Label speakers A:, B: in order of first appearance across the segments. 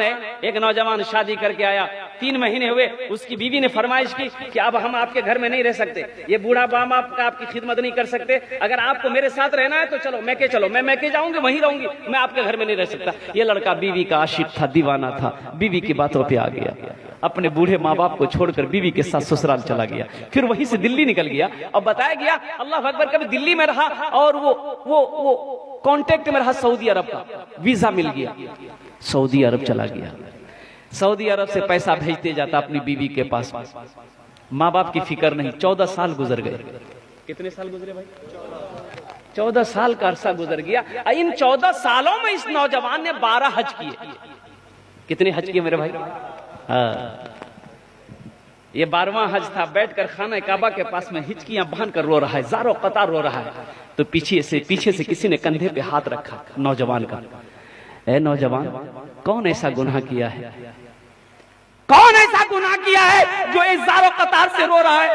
A: है, एक नौजवान शादी करके आया, 3 महीने हुए, उसकी बीवी ने फरमाइश की कि अब हम आपके घर में नहीं रह सकते, ये बूढ़ा बाप आपका आपकी खिदमत नहीं कर सकते, अगर आपको मेरे साथ रहना है तो चलो मैके जाऊंगी, वहीं रहूंगी, मैं आपके घर में नहीं रह सकता। ये लड़का बीवी का आशिक था, दीवाना था, बीवी की बातों पे आ गया, अपने बूढ़े माँ बाप को छोड़कर बीवी के साथ ससुराल चला गया, फिर वहीं से दिल्ली निकल गया। और बताया गया अल्लाह अकबर, कभी दिल्ली में रहा और वो कांटेक्ट में रहा सऊदी अरब का, वीजा मिल गया, सऊदी अरब चला गया, सऊदी अरब से पैसा भेजते जाता अपनी बीवी के पास, माँ बाप की फिक्र नहीं। 14 साल गुजर गए। कितने साल गुजरे भाई? 14 साल का अरसा गुजर गया। इन 14 सालों में इस नौजवान ने 12 हज किए। कितने हज किए मेरे भाई? ये 12वां हज था। बैठकर खाना काबा के पास में हिचकियां बांध कर रो रहा है, ज़ारो कतार रो रहा है। तो पीछे से किसी ने कंधे पे हाथ रखा नौजवान का। ए नौजवान, कौन ऐसा गुनाह किया है, कौन ऐसा गुनाह किया है जो इस ज़ारो कतार से रो रहा है?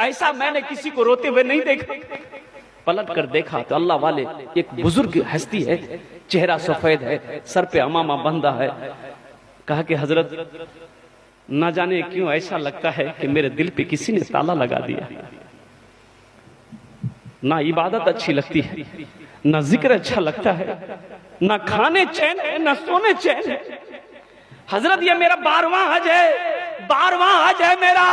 A: ऐसा मैंने किसी को रोते हुए नहीं देखा। पलट कर देखा तो अल्लाह वाले एक बुजुर्ग हस्ती है, चेहरा सफेद है, सर पे अमामा बंधा है। कहा कि हजरत, ना जाने क्यों ऐसा लगता है कि मेरे दिल पे किसी ने ताला लगा दिया। ना इबादत अच्छी लगती है, ना जिक्र अच्छा लगता है, ना खाने चैन है, ना सोने चैन है। हजरत, ये मेरा 12वां हज है, 12वां हज है मेरा,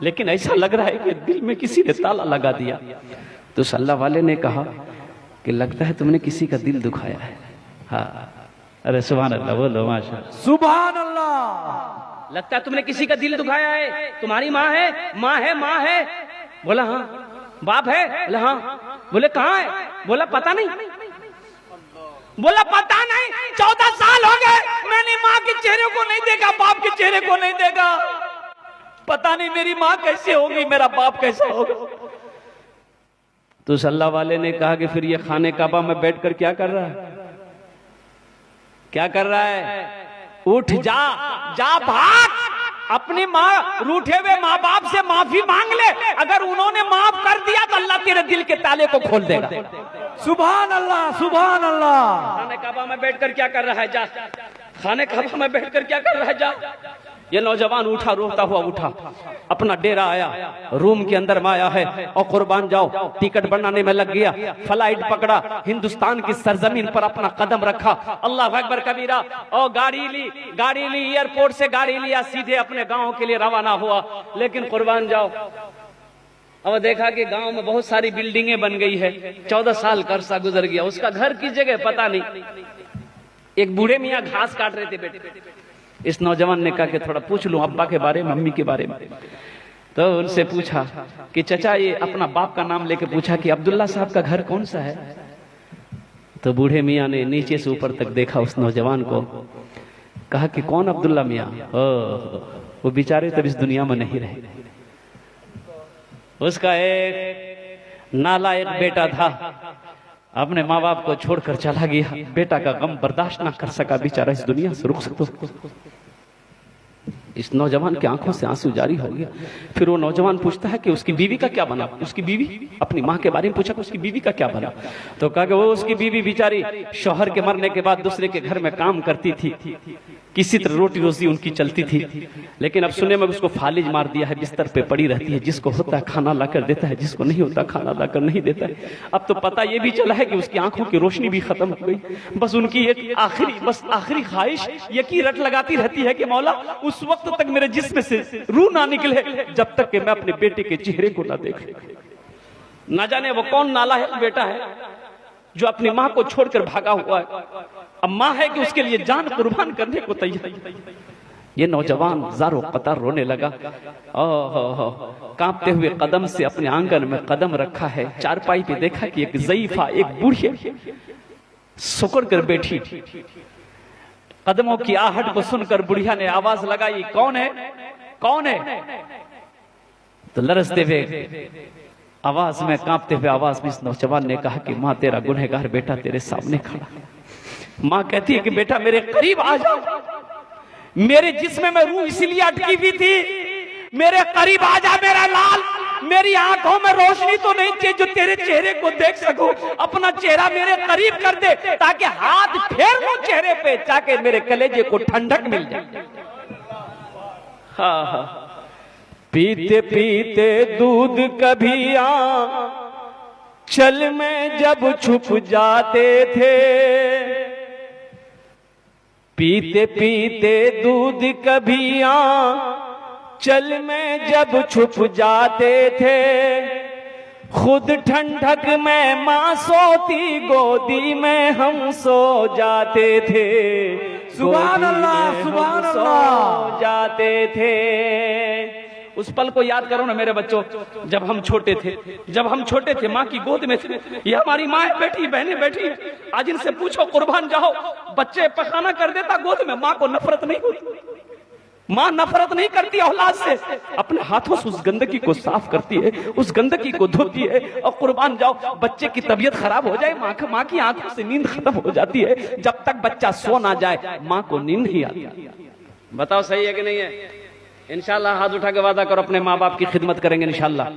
A: लेकिन ऐसा लग रहा है कि दिल में किसी ने ताला लगा दिया। तो अल्लाह वाले ने कहा कि लगता है तुमने किसी का दिल दुखाया है। हाँ, अरे सुभान अल्लाह, बोलो माशाअल्लाह, सुभान अल्लाह। लगता है तुमने किसी का दिल दुखाया है। तुम्हारी माँ है? माँ है। बोला हाँ। बाप है? बोला हाँ। बोले कहाँ है? बोला पता नहीं। बोला पता नहीं, 14 साल हो गए मैंने माँ के चेहरे को नहीं देखा, बाप के चेहरे को नहीं देखा। पता नहीं मेरी माँ कैसे होगी, मेरा बाप कैसा होगा। तो अल्लाह वाले ने कहा कि फिर ये खाने काबा में बैठकर क्या कर रहा है? क्या कर रहा है? उठ जा भाग, अपनी माँ रूठे हुए माँ बाप से माफी मांग ले। अगर उन्होंने माफ कर दिया तो अल्लाह तेरे दिल के ताले को खोल देगा। सुभान अल्लाह, सुभान अल्लाह। खाने काबा में बैठकर क्या कर रहा है? जा, खाने काबा में बैठकर क्या कर रहा है? जा। ये नौजवान उठा, रोता हुआ उठा, अपना डेरा आया, रूम के अंदर में आया है और कुर्बान जाओ टिकट बनाने में लग गया। फ्लाइट पकड़ा, हिंदुस्तान की सरजमीन पर अपना कदम रखा। अल्लाह अकबर कबीरा। और गाड़ी ली, एयरपोर्ट से गाड़ी लिया, सीधे अपने गांव के लिए रवाना हुआ। लेकिन कुर्बान जाओ, और देखा कि गांव में बहुत सारी बिल्डिंगें बन गई है। 14 साल का अरसा गुजर गया, उसका घर की जगह पता नहीं। एक बूढ़े मियाँ घास काट रहे थे बेटे। इस नौजवान ने कहा कि थोड़ा पूछ लूं अब्बा के बारे में, मम्मी के बारे में। तो उनसे पूछा कि चचा, ये अपना बाप का नाम लेके पूछा कि अब्दुल्ला साहब का घर कौन सा है? तो बूढ़े मियाँ ने नीचे से ऊपर तक देखा उस नौजवान को, कहा कि कौन अब्दुल्ला मियाँ? वो बेचारे तब इस दुनिया में नहीं रहे। उसका एक नालायक बेटा था, अपने माँ बाप को छोड़कर चला गया। बेटा का गम बर्दाश्त ना कर सका, बेचारा इस दुनिया से रुक सकता। इस नौजवान की आंखों से आंसू जारी हो गया। फिर वो नौजवान पूछता है कि उसकी बीवी का क्या बना? उसकी बीवी, अपनी माँ के बारे में पूछा कि उसकी बीवी का क्या बना? तो कहा कि वो उसकी बीवी बेचारी शौहर के मरने के बाद दूसरे के घर में काम करती थी, किसी तरह रोटी रोजी उनकी चलती थी। लेकिन अब सुने में उसको फालिज मार दिया है, बिस्तर पे पड़ी रहती है। जिसको होता है खाना लाकर देता है, जिसको नहीं होता खाना लाकर नहीं देता है। अब तो पता ये भी चला है कि उसकी आंखों की रोशनी भी खत्म हो गई। बस उनकी एक आखिरी ख्वाहिश ये की रट लगाती रहती है कि मौला उस वक्त तक मेरे जिस्म से रूह ना निकले जब तक कि मैं अपने बेटे के चेहरे को ना देख। ना जाने वो कौन नालायक बेटा है जो अपनी माँ को छोड़कर भागा हुआ है। अब माँ है कि उसके लिए जान कुर्बान करने को तैयार। ये नौजवान ज़ारो कतार रोने लगा। कांपते हुए कदम से अपने आंगन में कदम रखा है। चारपाई पे देखा कि एक ज़ईफा, एक बूढ़ी सुकड़ कर बैठी। कदमों की आहट को सुनकर बुढ़िया ने आवाज लगाई, कौन है? कौन है? तो लरसते हुए आवाज में, कांपते हुए आवाज में इस नौजवान ने कहा कि माँ, तेरा गुनहगार बेटा तेरे सामने खड़ा। माँ कहती है कि बेटा मेरे करीब आ जाओ, मेरे जिस्म में रूह इसलिए अटकी हुई थी, मेरे करीब आ जा मेरा लाल, मेरी आंखों में रोशनी तो नहीं चाहिए जो तेरे चेहरे को देख सकूं, अपना चेहरा मेरे करीब कर दे ताकि हाथ फेर लूं चेहरे पे, ताकि मेरे कलेजे को ठंडक मिल जाए। हाँ, पीते पीते दूध कभी चल में जब छुप जाते थे, पीते पीते दूध कभी चल में जब छुप जाते थे, खुद ठंडक में मां सोती गोदी में हम सो जाते थे।
B: सुभान अल्लाह, सुभान अल्लाह।
A: जाते थे। उस पल को याद करो ना मेरे बच्चों, जब हम छोटे थे, जब हम छोटे थे माँ की गोद में थे। ये हमारी माँ बैठी, बहनें बैठी है, आज इनसे पूछो कुर्बान जाओ, बच्चे पखाना कर देता गोद में, माँ को नफरत नहीं होती, माँ नफरत नहीं करती औलाद से, अपने हाथों से उस गंदगी को साफ करती है, उस गंदगी को धोती है। और कुर्बान जाओ, बच्चे की तबीयत खराब हो जाए, माँ की आंखों से नींद खत्म हो जाती है, जब तक बच्चा सो ना जाए माँ को नींद नहीं आती। बताओ सही है कि नहीं है? इंशाल्लाह हाथ उठा के वादा करो अपने माँ बाप की खिदमत करेंगे इंशाल्लाह।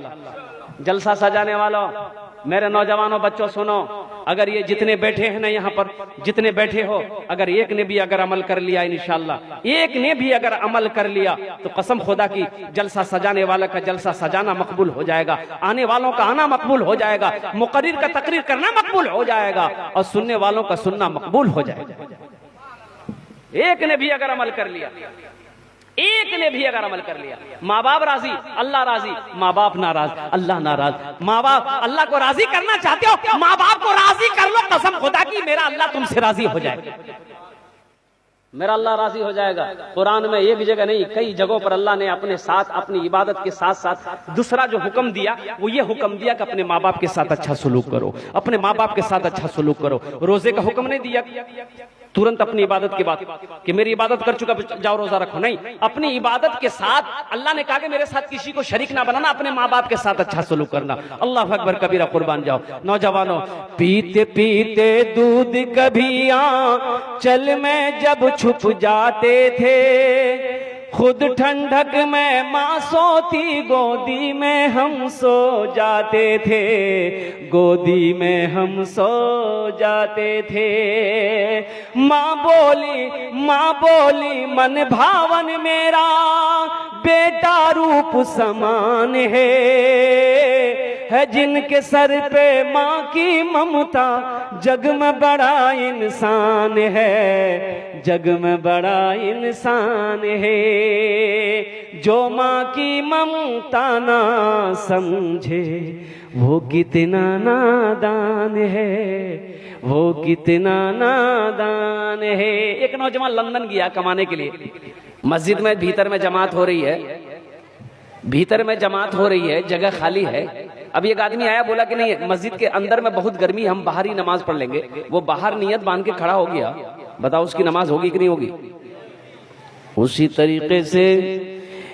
A: जलसा सजाने वालों, मेरे नौजवानों, बच्चों सुनो, अगर ये जितने बैठे हैं ना यहाँ पर, जितने बैठे हो, अगर एक ने भी अगर अमल कर लिया इंशाल्लाह, एक ने भी अगर अमल कर लिया तो कसम खुदा की जलसा सजाने वाला का जलसा सजाना मकबूल हो जाएगा, आने वालों का आना मकबूल हो जाएगा, मुकर्रिर का तकरीर करना मकबूल हो जाएगा और सुनने वालों का सुनना मकबूल हो जाएगा। एक ने भी अगर अमल कर लिया, एक ने भी अगर अमल कर लिया, माँ बाप राजी, अल्लाह राजी, माँ बाप नाराज, अल्लाह नाराज। माँ बाप अल्लाह को राजी करना चाहते हो, माँ बाप को राजी कर लो, कसम खुदा की मेरा अल्लाह तुमसे राजी हो जाएगा, मेरा अल्लाह राजी हो जाएगा। कुरान में एक जगह नहीं, कई जगहों पर अल्लाह ने अपने साथ, अपनी इबादत के साथ साथ दूसरा जो हुक्म दिया वो ये हुक्म दिया कि अपने माँ बाप के साथ अच्छा सलूक करो, अपने माँ बाप के साथ अच्छा सलूक करो। रोजे का हुक्म नहीं दिया तुरंत अपनी इबादत के बाद कि मेरी इबादत कर चुका जाओ रोजा रखो, नहीं, अपनी इबादत के साथ अल्लाह ने कहा कि मेरे साथ किसी को शरीक ना बनाना, अपने माँ बाप के साथ अच्छा सलूक करना। अल्लाह अकबर कबीरा, कुर्बान जाओ। नौजवानों, पीते पीते दूध कभी चल में जब छुप जाते थे, खुद ठंडक में माँ सोती गोदी में हम सो जाते थे, गोदी में हम सो जाते थे। माँ बोली मन भावन मेरा बेटा रूप समान है जिनके सर पे माँ की ममता, जग में बड़ा इंसान है, जग में बड़ा इंसान है। जो माँ की ममता ना समझे वो कितना नादान है, वो कितना नादान है। एक नौजवान लंदन गया कमाने के लिए, मस्जिद में भीतर में जमात हो रही है, भीतर में जमात हो रही है, जगह खाली है। अब एक आदमी आया, बोला कि नहीं मस्जिद के अंदर में बहुत गर्मी, हम बाहर ही नमाज पढ़ लेंगे। वो बाहर नियत बांध के खड़ा हो गया, बताओ उसकी नमाज होगी कि नहीं होगी? उसी तरीके से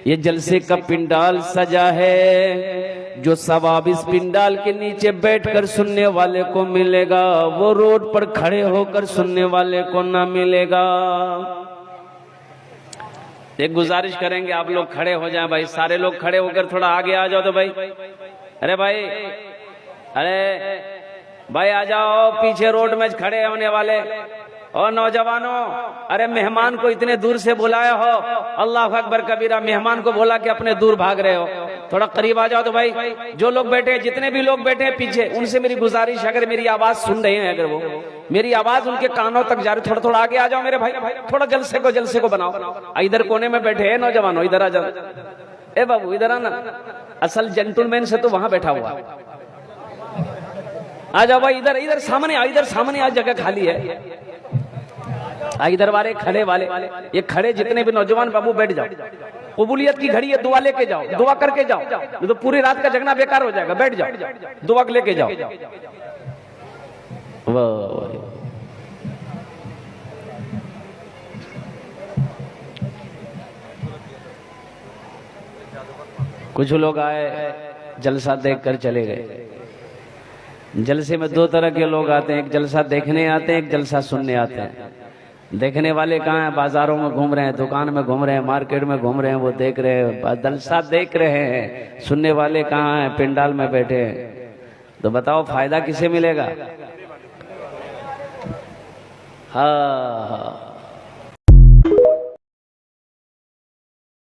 A: ये जलसे का पिंडाल सजा है, जो सवाब इस पिंडाल के नीचे बैठकर सुनने वाले को मिलेगा, वो रोड पर खड़े होकर सुनने वाले को ना मिलेगा। एक गुजारिश करेंगे, आप लोग खड़े हो जाएं भाई, सारे लोग खड़े होकर थोड़ा आगे आ जाओ तो भाई। अरे भाई, अरे भाई आ जाओ, पीछे रोड में खड़े होने वाले। और नौजवानों, अरे मेहमान को इतने दूर से बुलाया हो, अल्लाह अकबर कबीरा, मेहमान को बोला कि अपने दूर भाग रहे हो, थोड़ा करीब आ जाओ तो भाई। जो लोग बैठे हैं, जितने भी लोग बैठे हैं पीछे, उनसे मेरी गुजारिश, अगर मेरी आवाज सुन रहे हैं, अगर वो मेरी आवाज उनके कानों तक जा रही, थोड़ा थोड़ा आगे आ जाओ मेरे भाई, थोड़ा जलसे को बनाओ। इधर कोने में बैठे हैं नौजवानों, इधर आ जाओ। ए बाबू इधर आना, असल जेंटलमैन से तो वहां बैठा हुआ, आ जाओ भाई, इधर इधर सामने आ, इधर सामने आ, जगह खाली है। इधर वाले खड़े वाले, ये खड़े जितने भी नौजवान बाबू बैठ जाओ, कबूलियत की घड़ी है, दुआ लेके जाओ, दुआ करके जाओ, तो पूरी रात का जगना बेकार हो जाएगा। बैठ जाओ, दुआ लेके जाओ। वाह, कुछ लोग आए, जलसा देख कर चले गए। जलसे में दो तरह के लोग आते हैं, एक जलसा देखने आते हैं, एक जलसा सुनने आते हैं। देखने वाले कहाँ हैं? बाजारों में घूम रहे हैं, दुकान में घूम रहे हैं, मार्केट में घूम रहे हैं, वो देख रहे हैं, जलसा देख रहे हैं। सुनने वाले कहाँ हैं? पिंडाल में बैठे हैं। तो बताओ फायदा किसे मिलेगा? हाँ हाँ,